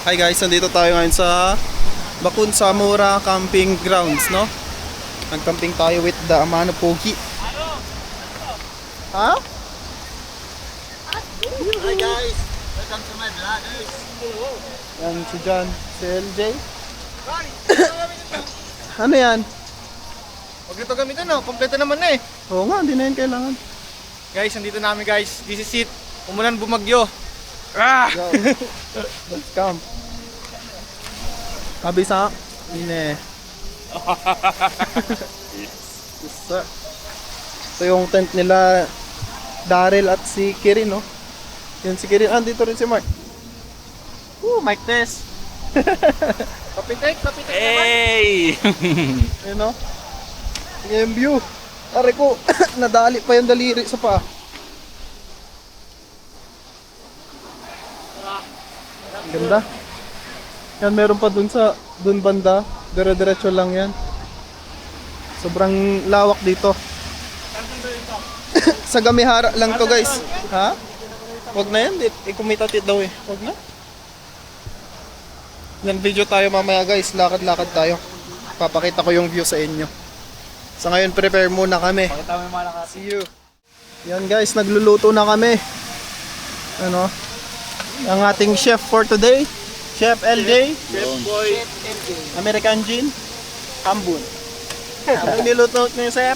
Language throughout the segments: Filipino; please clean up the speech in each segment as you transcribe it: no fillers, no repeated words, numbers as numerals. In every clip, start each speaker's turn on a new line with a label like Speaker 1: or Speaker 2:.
Speaker 1: Hi guys, nandito tayo ngayon sa Bakun Samura Camping Grounds, no? Nag-camping tayo with the Amano Pogi. Ha?
Speaker 2: Hi guys, welcome to my vlog guys.
Speaker 1: Yan si John, si LJ. Ano yan?
Speaker 2: Huwag ito gamitin no, kompleto naman na eh.
Speaker 1: Oo nga, hindi na yun kailangan.
Speaker 2: Guys, nandito namin guys. This is it. Umulan bumagyo.
Speaker 1: Go. Let's camp. Kabisa. Ine. Yes, sir. Ito yung tent nila Daryl at si Kirin, no? Yan si Kirin. Ah, dito rin si Mark.
Speaker 2: Mic test. Kapitek naman.
Speaker 3: Hey!
Speaker 1: Ayun, no? Yung view. Aray ko, nadali pa yung daliri sa paa. Ganda. Yan, meron pa dun sa dun banda. Dire-diretso lang yan. Sobrang lawak dito. Sa Gamihara lang to guys. Ha? Wag na yan. Ikumitatid daw eh. Wag na. Yan, video tayo mamaya guys. Lakad-lakad tayo. Papakita ko yung view sa inyo. Sa ngayon, prepare muna kami.
Speaker 2: Pakita mo yung mga nakasi.
Speaker 1: See you. Yan guys, nagluluto na kami. Ano? Ang ating chef for today, Chef LJ,
Speaker 2: Chef boy.
Speaker 1: American Gin, Hambun. Anong niluto niyo, sir?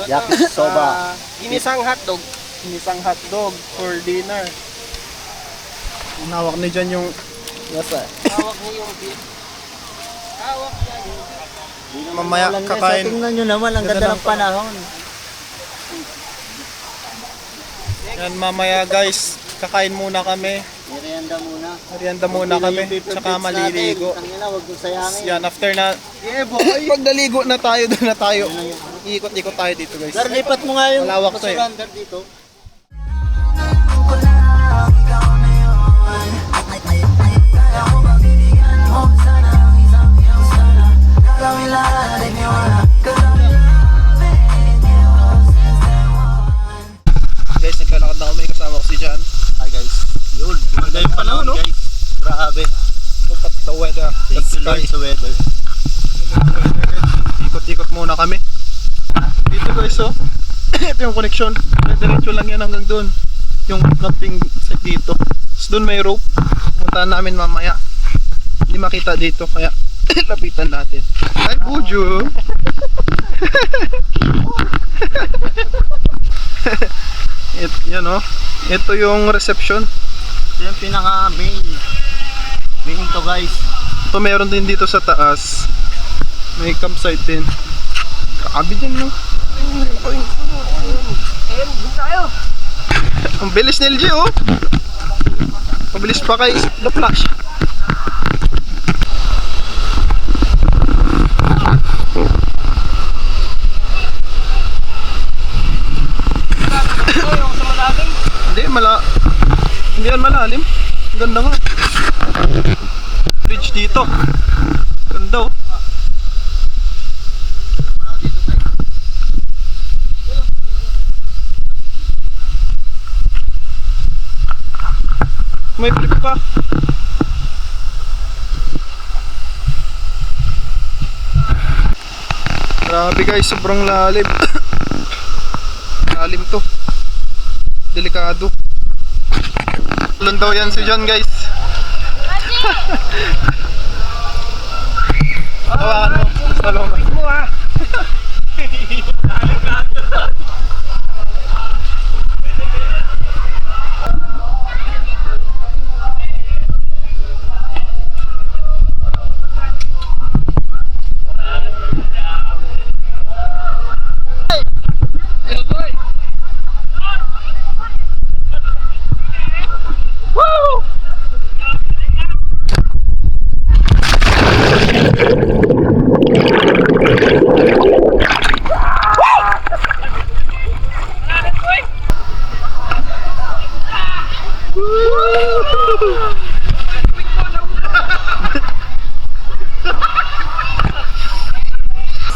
Speaker 2: Yakisoba. Inisang hotdog.
Speaker 1: Inisang hotdog for dinner. Nawak ni dyan yung yasa.
Speaker 2: Hawak niyo yung beef. Hawak niya yung beef.
Speaker 1: Mamaya kakain.
Speaker 3: Tingnan nyo naman, ang ganda ng panahon.
Speaker 1: Yan, mamaya guys, kakain muna kami.
Speaker 3: Merienda muna.
Speaker 1: Merienda muna kami, tsaka maliligo.
Speaker 3: Tangina, wag mo sayangin.
Speaker 1: Yan, after na,
Speaker 2: Yeah boy.
Speaker 1: pag naligo na tayo, doon na tayo. Ikot-ikot tayo dito guys.
Speaker 3: Dar, lipat mo nga yung
Speaker 1: Malawak to eh.
Speaker 3: masulander dito.
Speaker 1: Guys, naglalakad na kami, kasama ko si John.
Speaker 3: Hi guys. Yun, gumanda yung panahon
Speaker 1: no?
Speaker 3: guys. Grabe.
Speaker 1: Look at the weather.
Speaker 3: Thank
Speaker 1: That's
Speaker 3: you Lord
Speaker 1: sky.
Speaker 3: sa weather.
Speaker 1: Ikot-ikot muna kami. Dito guys, oh. Ito yung connection. Diretso lang yan hanggang doon. Yung camping site dito. Tapos doon may rope. Pumuntahan namin mamaya. Hindi makita dito, kaya lapitan natin. Ay, Buju! Yan, oh. Ito yung reception.
Speaker 3: Ito yung pinaka main. Main to guys.
Speaker 1: Ito meron din dito sa taas. May campsite din. Grabe din, no? Ang bilis ni LG, oh. Mabilis pa kay The Flash. Hindi yan malalim. Ganda nga. Bridge dito. Ganda, oh. May flip pa. Grabe guys, sobrang lalim. Lalim to. Delikado. Tulun daw yan si John guys. Hawakan mo. Saloma.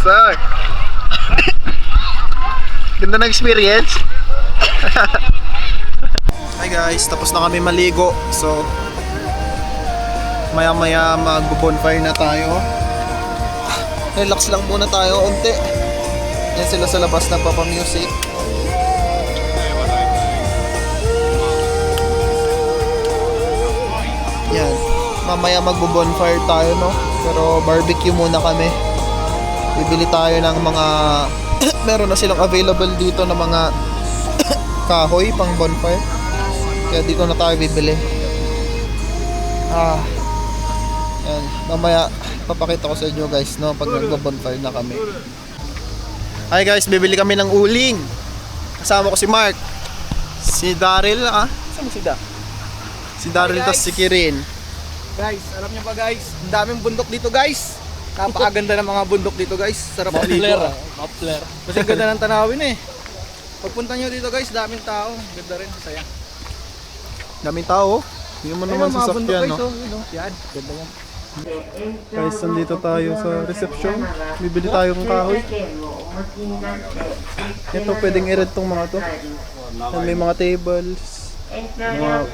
Speaker 1: Sak. Ganda ng experience. Hi guys, tapos na kami maligo. So Maya maya mag-bonfire na tayo. Relax lang muna tayo unti. Yan sila sa labas nagpapa-music. Yan. Mamaya magbo-bonfire tayo, no? Pero barbecue muna kami. Bibili tayo ng mga meron na silang available dito na mga kahoy pang bonfire. Kaya dito na tayo bibili. Yan. Mamaya papakita ko sa inyo guys, no, pag nagbo-bonfire na kami. Hi guys, bibili kami ng uling. Kasama ko si Mark, si Daryl, saan si Da? Si Daryl tas si Kirin.
Speaker 2: Guys, alam niyo ba guys, ang daming bundok dito guys. Napakaganda ng mga bundok dito guys. Sarap maligo.
Speaker 3: Muffler.
Speaker 2: Kasi ganda ng tanawin eh. Pagpunta nyo dito guys, daming tao. Ganda rin, saya.
Speaker 1: Daming tao. Hindi mo naman
Speaker 2: Ayun, mga bundok
Speaker 1: sasakyan,
Speaker 2: guys,
Speaker 1: no?
Speaker 2: oh. Yun, oh. Yan, ganda yan.
Speaker 1: Guys, nandito tayo sa reception. Bibili tayo ng kahoy. Ito, pwedeng i-rent tong mga to. Yan, may mga tables, mga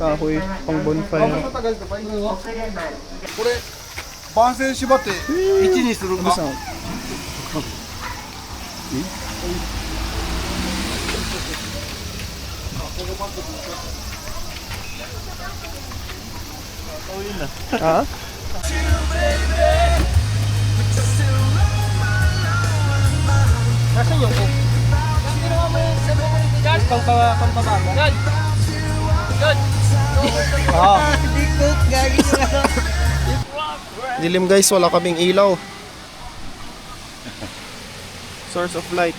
Speaker 1: kahoy, pang bonfire.
Speaker 2: これ番線縛って1にするか
Speaker 1: Ano Ha?
Speaker 2: Nasaan yung cook? Yan, pampabago. Yan! Yan! Hindi cook, gagi nyo.
Speaker 1: Dilim guys, wala kaming ilaw. Source of light.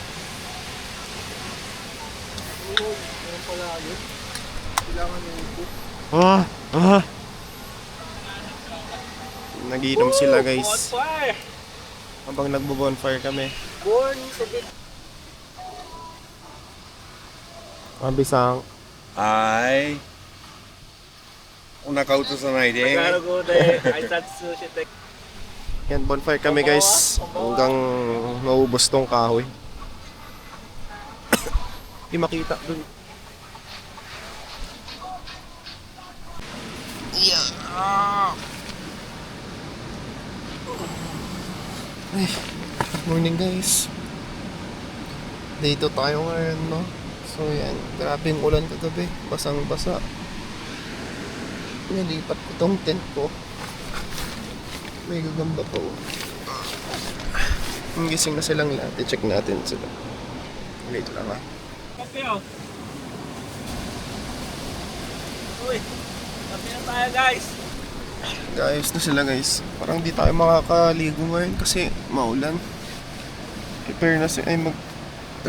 Speaker 1: Nagiinom sila guys habang nagbo-bonfire kami.
Speaker 2: Born sa bit.
Speaker 1: Mabisang.
Speaker 4: はーい。お腹落とさないで。
Speaker 1: Yan, bonfire kami guys hanggang maubos tong kahoy. Di makita dun. Ay, good morning guys. Dito tayo ngayon, no? So yan, grabe yung ulan kagabi. Basang basa. Nilipat ko tong tent ko. May gagamba pa, oh. Gising na silang lahat. I-check natin sila. Wait lang,
Speaker 3: Uy, sabi na tayo guys.
Speaker 1: Guys, na sila guys. Parang di tayo makakaligo ngayon kasi maulan. Prepare na si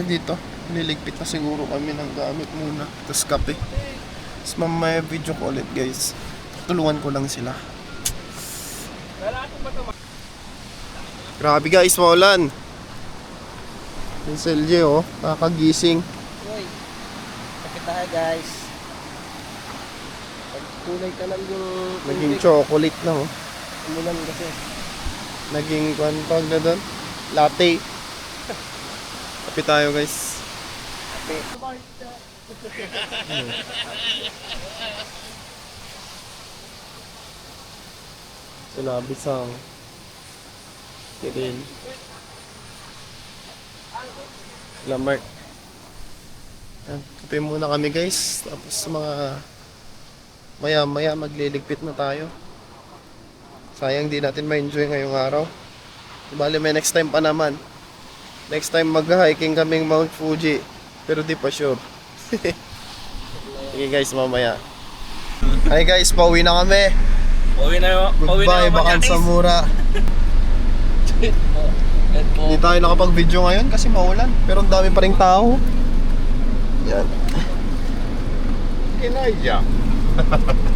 Speaker 1: dito. Liligpit na siguro kami ng gamit muna. Tapos kape. Tapos mamaya video ko ulit guys. Tulungan ko lang sila. Grabe guys, maulan. Yung Selje, oh, kakagising.
Speaker 2: Uy, kapit tayo guys. Kulay ka lang yung
Speaker 1: Naging chocolate na, oh.
Speaker 2: umulan kasi.
Speaker 1: Naging pag na doon. Latte. Kape tayo guys. Sinabi sang Kirin. Lamart. Yan, kape muna kami guys. Tapos mga maya magliligpit na tayo. Sayang di natin ma-enjoy ngayong araw. Bali may next time pa naman. Next time mag-hiking kaming Mount Fuji. Pero di pa sure. Sige guys, mamaya. Hi guys, pauwi na kami. Goodbye, bakan sa mura. Hindi tayo nakapag-video ngayon kasi maulan. Pero ang dami pa ring tao. Yan.
Speaker 4: いけないじゃん。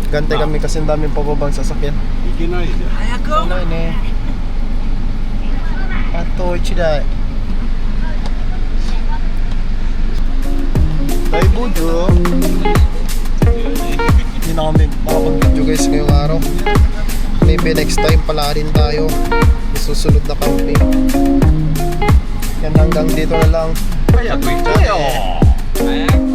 Speaker 1: Gante kami kasi ang daming pababang sasakyan.
Speaker 4: いけないじゃん。
Speaker 1: Ano yun eh? Ato, chida. Tayo budo. Hindi na kami makapag-video guys ngayong araw. Maybe next time pala rin tayo. Susunod na camping. Yan, hanggang dito na lang.
Speaker 4: 早く行ってよ。